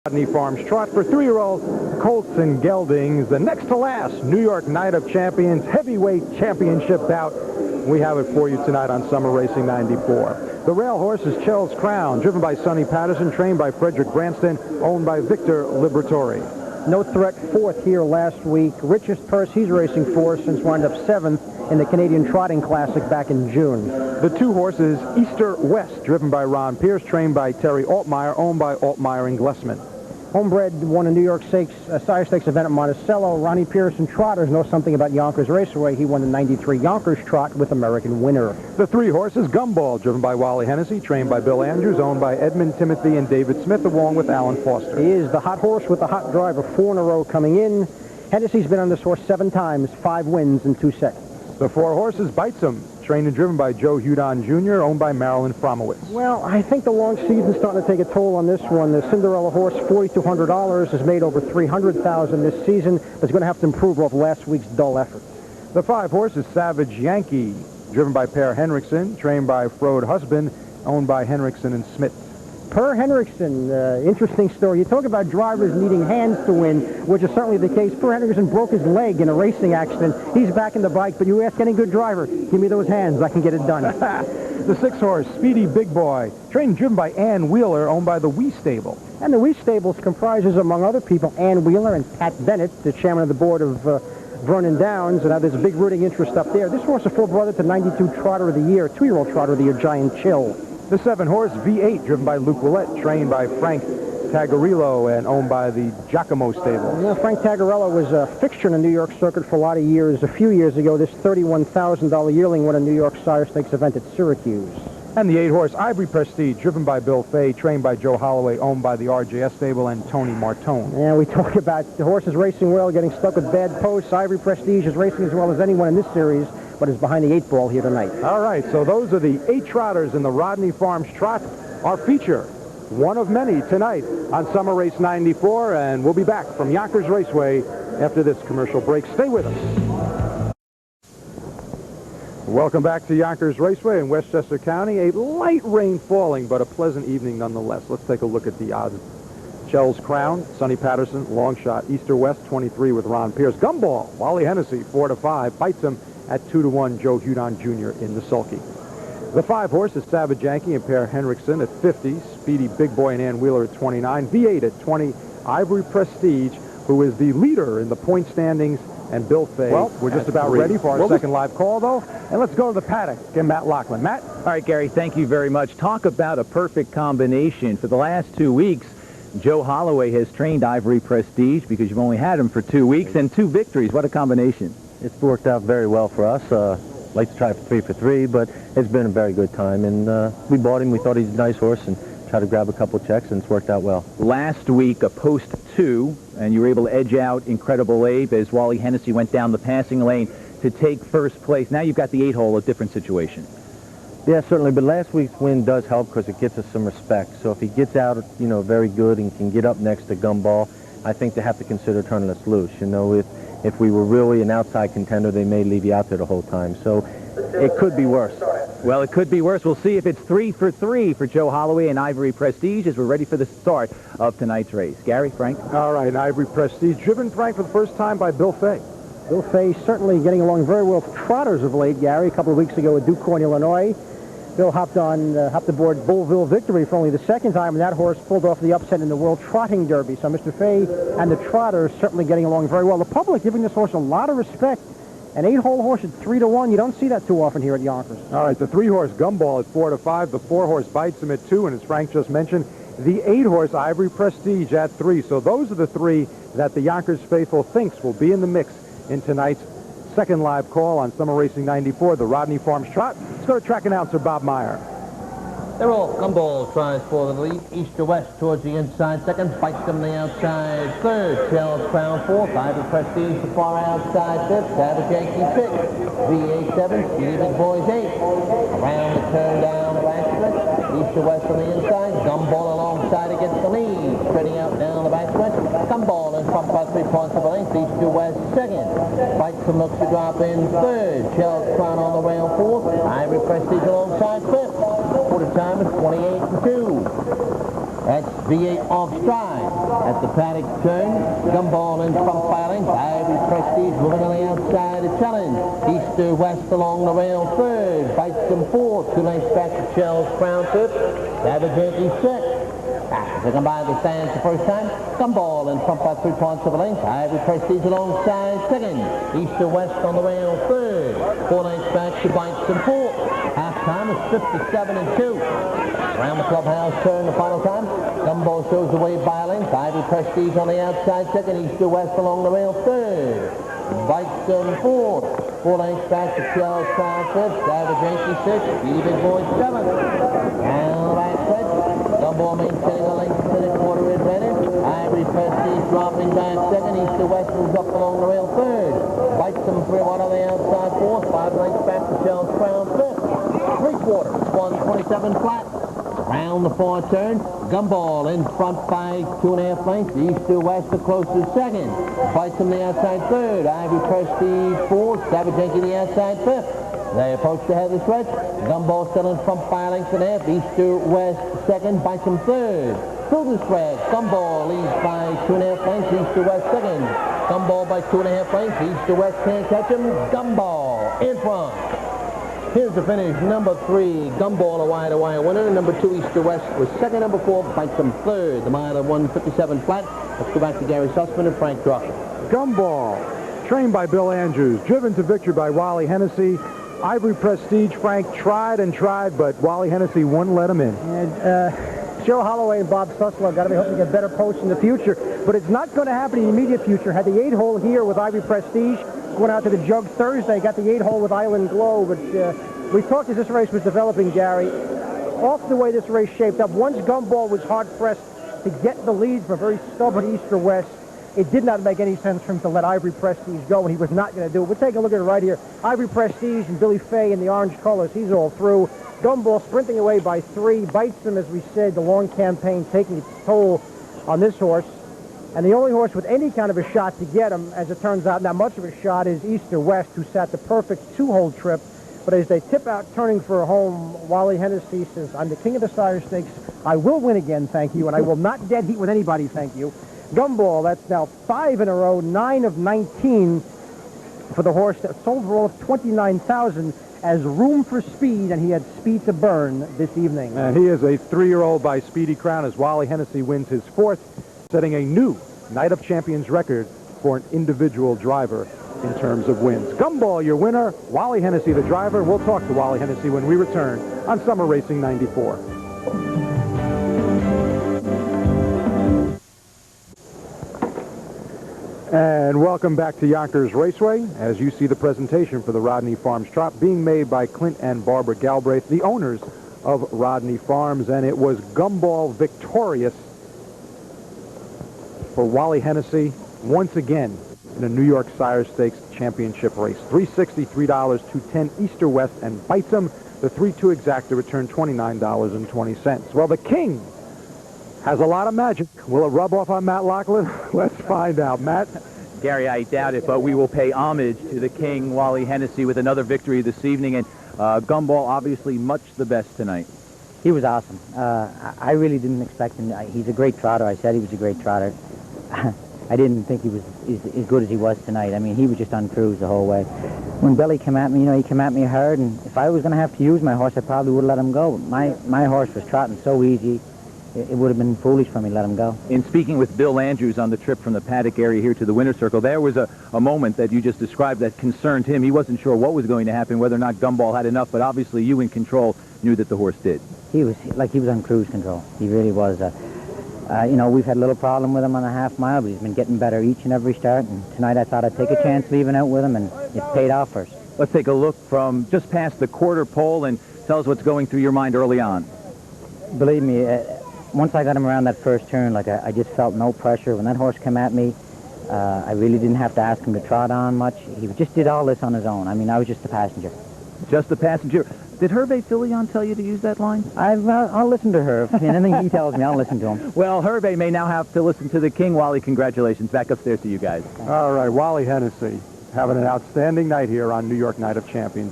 Rodney Farms Trot for 3-year-old Colts and Geldings. The next to last New York Night of Champions heavyweight championship bout. We have it for you tonight on Summer Racing 94. The rail horse is Chell's Crown, driven by Sonny Patterson, trained by Frederick Branston, owned by Victor Liberatore. No Threat fourth here last week. Richest purse he's racing for since wound up 7th in the Canadian Trotting Classic back in June. The two horses, Easter West, driven by Ron Pierce, trained by Terry Altmeyer, owned by Altmeyer and Glessman. Homebred won a New York Sire Stakes event at Monticello. Ronnie Pierce and trotters know something about Yonkers Raceway. He won the 93 Yonkers Trot with American Winner. The three horses, Gumball, driven by Wally Hennessy, trained by Bill Andrews, owned by Edmund Timothy and David Smith, along with Alan Foster. He is the hot horse with the hot driver, 4 in a row coming in. Hennessy's been on this horse 7 times, 5 wins in 2 seconds. The four horses, Bitesum, trained and driven by Joe Hudon Jr., owned by Marilyn Fromowitz. Well, I think the long season's starting to take a toll on this one. The Cinderella horse, $4,200, has made over $300,000 this season, but is going to have to improve off last week's dull effort. The five horses, Savage Yankee, driven by Per Henriksen, trained by Frode Husband, owned by Henriksen and Smith. Per Henriksen, interesting story. You talk about drivers needing hands to win, which is certainly the case. Per Henriksen broke his leg in a racing accident. He's back in the bike, but you ask any good driver, give me those hands, I can get it done. The 6-horse, Speedy Big Boy, trained and driven by Ann Wheeler, owned by the Wee Stable. And the Wee Stables comprises, among other people, Ann Wheeler and Pat Bennett, the chairman of the board of Vernon Downs, and there's a big rooting interest up there. This horse is a full brother to 92 Trotter of the Year, 2-year-old Trotter of the Year, Giant Chill. The 7-horse, V8, driven by Luke Willett, trained by Frank Tagarillo and owned by the Giacomo Stable. Yeah, Frank Tagarillo was a fixture in the New York circuit for a lot of years. A few years ago, this $31,000 yearling won a New York Sire Stakes event at Syracuse. And the 8-horse, Ivory Prestige, driven by Bill Fay, trained by Joe Holloway, owned by the RJS Stable and Tony Martone. Yeah, we talk about the horses racing well, getting stuck with bad posts. Ivory Prestige is racing as well as anyone in this series, but is behind the 8 ball here tonight. All right, so those are the 8 trotters in the Rodney Farms Trot. Our feature, one of many tonight on Summer Race 94, and we'll be back from Yonkers Raceway after this commercial break. Stay with us. Welcome back to Yonkers Raceway in Westchester County. A light rain falling, but a pleasant evening nonetheless. Let's take a look at the odds. Chell's Crown, Sonny Patterson, long shot. Easter West, 23 with Ron Pierce. Gumball, Wally Hennessy, 4-5. Bitesum at 2-1, Joe Hudon Jr. in the sulky. The 5 horses, Savage Yankee and Per Henriksen at 50. Speedy Big Boy and Ann Wheeler at 29. V8 at 20. Ivory Prestige, who is the leader in the point standings, and Bill Fay. Well, we're just about ready for our second live call, though. And let's go to the paddock and Matt Lachlan. Matt? All right, Gary, thank you very much. Talk about a perfect combination. For the last 2 weeks, Joe Holloway has trained Ivory Prestige because you've only had him for 2 weeks, and 2 victories. What a combination. It's worked out very well for us. Like to try for 3, but it's been a very good time. And we bought him. We thought he's a nice horse and tried to grab a couple checks, and it's worked out well. Last week, a post 2, and you were able to edge out Incredible Abe as Wally Hennessy went down the passing lane to take first place. Now you've got the 8-hole, a different situation. Yeah, certainly. But last week's win does help because it gets us some respect. So if he gets out, very good and can get up next to Gumball, I think they have to consider turning us loose. If we were really an outside contender, they may leave you out there the whole time. So it could be worse. Well, it could be worse. We'll see if it's 3 for 3 for Joe Holloway and Ivory Prestige as we're ready for the start of tonight's race. Gary, Frank? All right, Ivory Prestige, driven, Frank, for the first time by Bill Fay. Bill Fay certainly getting along very well with trotters of late, Gary. A couple of weeks ago at DuQuoin, Illinois. Bill hopped aboard Bullville Victory for only the 2nd time, and that horse pulled off the upset in the World Trotting Derby. So Mr. Fay and the trotters certainly getting along very well. The public giving this horse a lot of respect. An 8-hole horse at 3-1. You don't see that too often here at Yonkers. All right, the 3-horse Gumball at 4-5. The 4-horse Bitesum at 2, and as Frank just mentioned, the 8-horse Ivory Prestige at 3. So those are the 3 that the Yonkers faithful thinks will be in the mix in tonight's second live call on Summer Racing 94, the Rodney Farms Trot. Let's go to track announcer Bob Meyer. They're all Gumball tries for the lead. Easter West towards the inside second. Bitesum the outside third. Chell's Crown fourth. Ivory Prestige the far outside fifth. Savage Yankee sixth. V8 seventh. Speedy Big Boys eighth. Around the turn down the back stretch. Easter West on the inside. Gumball alongside against the lead. Spreading out down the back stretch. Gumball in front by 3 points of a length. Easter West second. Bitesum looks to drop in third. Chell's Crown on the rail fourth. Ivory Prestige alongside fifth. Quarter time is 28-2. That's V8 off stride. At the paddock turn, Gumball in front filing. Ivory Prestige moving on the outside to challenge. East to west along the rail third. Bites them fourth. 2 lengths back to Shell's Crown fifth. Savage Yankee sixth. Second by the stands the first time. Gumball in front by 3/4 of a length. Ivory Prestige alongside second. East to west on the rail third. 4 lengths back to Bites them fourth. Half time is 57-2. Around the clubhouse turn the final time. Gumball shows the way by a length. Ivory Prestige on the outside second. East to west along the rail third. Bites them fourth. 4 lengths back to Shell's Crown fifth. Savage Yankee sixth. Speedy Big Boy seventh. Now back stretch. Gumball maintaining a length to the quarter advantage. Ivory Prestige dropping back second. East to west moves up along the rail third. Bites them 3-1 on the outside fourth. 5 lengths back to Shell's Crown fifth. 3/4. 127 flat. Round the far turn. Gumball in front by 2.5 lengths. East to west the closest second. Bites from the outside third. Ivory Prestige fourth. Savage Yankee the outside fifth. They approach the head of the stretch. Gumball still in front by 1.5 lengths. East to west second. Bites him third. Through the stretch. Gumball leads by 2.5 lengths. East to west second. Gumball by 2.5 lengths. East to west can't catch him. Gumball in front. Here's the finish. Number 3, Gumball, a wire-to-wire winner. Number 2, East to West was second. Number 4, Bites them third. The mile of 157 flat. Let's go back to Gary Sussman and Frank Trot. Gumball, trained by Bill Andrews, driven to victory by Wally Hennessy. Ivory Prestige, Frank tried and tried, but Wally Hennessy wouldn't let him in. And Joe Holloway and Bob Sussler got to be hoping to get better posts in the future, but it's not going to happen in the immediate future. Had the 8-hole here with Ivory Prestige, went out to the jug Thursday, got the 8-hole with Island Glow, but we talked as this race was developing, Gary, off the way this race shaped up. Once Gumball was hard-pressed to get the lead from a very stubborn East or West, it did not make any sense for him to let Ivory Prestige go, and he was not going to do it. We'll take a look at it right here. Ivory Prestige and Billy Fay in the orange colors, he's all through. Gumball sprinting away by 3, bites him, as we said, the long campaign taking its toll on this horse. And the only horse with any kind of a shot to get him, as it turns out, not much of a shot, is East or West, who sat the perfect 2-hole trip. But as they tip out, turning for a home, Wally Hennessy says, I'm the king of the Sire Stakes. I will win again, thank you, and I will not dead heat with anybody, thank you. Gumball, that's now 5 in a row, 9 of 19 for the horse that sold for all of 29,000 as room for speed, and he had speed to burn this evening. And he is a 3-year-old by Speedy Crown as Wally Hennessy wins his 4th, setting a new Night of Champions record for an individual driver in terms of wins. Gumball, your winner. Wally Hennessy, the driver. We'll talk to Wally Hennessy when we return on Summer Racing 94. And welcome back to Yonkers Raceway. As you see the presentation for the Rodney Farms Trot being made by Clint and Barbara Galbraith, the owners of Rodney Farms, and it was Gumball victorious for Wally Hennessy once again in a New York Sire Stakes championship race. $360, $3, $210, East or West, and Bites him. The 3-2 exacta returned $29.20. Well, the King has a lot of magic. Will it rub off on Matt Loughlin? Let's find out. Matt? Gary, I doubt it, but we will pay homage to the King, Wally Hennessy, with another victory this evening. And Gumball, obviously, much the best tonight. He was awesome. I really didn't expect him. He's a great trotter. I said he was a great trotter. I didn't think he was as good as he was tonight. I mean, he was just on cruise the whole way. When Billy came at me, he came at me hard, and if I was going to have to use my horse, I probably would have let him go. My horse was trotting so easy, it would have been foolish for me to let him go. In speaking with Bill Andrews on the trip from the paddock area here to the winner's circle, there was a moment that you just described that concerned him. He wasn't sure what was going to happen, whether or not Gumball had enough, but obviously you in control knew that the horse did. He was on cruise control. He really was. We've had a little problem with him on the half mile, but he's been getting better each and every start, and tonight I thought I'd take a chance leaving out with him, and it's paid off for us. Let's take a look from just past the quarter pole and tell us what's going through your mind early on. Believe me, once I got him around that first turn, I just felt no pressure. When that horse came at me, I really didn't have to ask him to trot on much. He just did all this on his own. I mean, I was just the passenger. Just the passenger. Did Hervé Filion tell you to use that line? I'll listen to her. Anything he tells me, I'll listen to him. Well, Hervé may now have to listen to the King. Wally, congratulations. Back upstairs to you guys. All right, Wally Hennessy having an outstanding night here on New York Night of Champions.